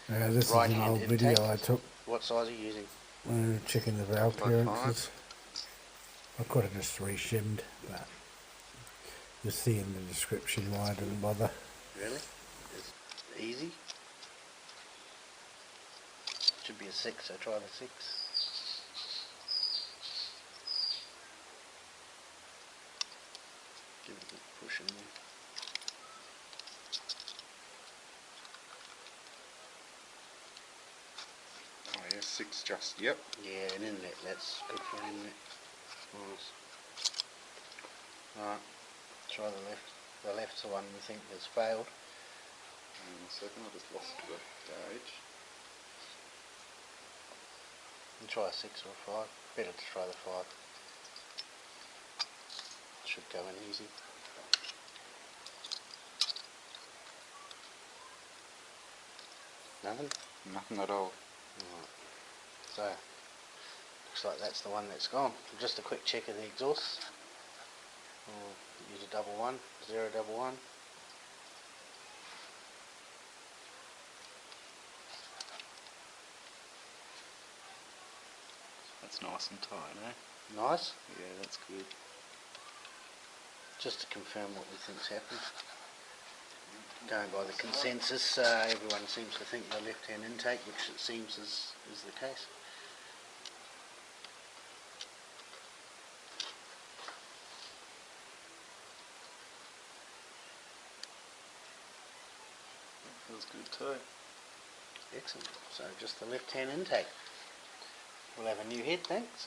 This is an old video I took What size are you using? checking the valve About clearances. I could have just re-shimmed, but you'll see in the description why I didn't bother. Really? It's easy. Should be a 6, so try the 6. Give it a good push in there. Oh yeah, 6 just, yep. Yeah, an inlet, that's good for an inlet. Nice. Alright, try the left. The left's the one we think has failed. Hang on a second, I just lost the gauge. And try a 6 or a 5. Better to try the 5. Should go in easy. Nothing? Nothing at all. Right. So, looks like that's the one that's gone. Just a quick check of the exhaust. We'll use a 11, 011. That's nice and tight, eh? Nice. Yeah, that's good. Just to confirm what we think's happened. Going by the consensus, everyone seems to think the left-hand intake, which it seems is the case. That feels good too. Excellent. So just the left-hand intake. We'll have a new head, thanks.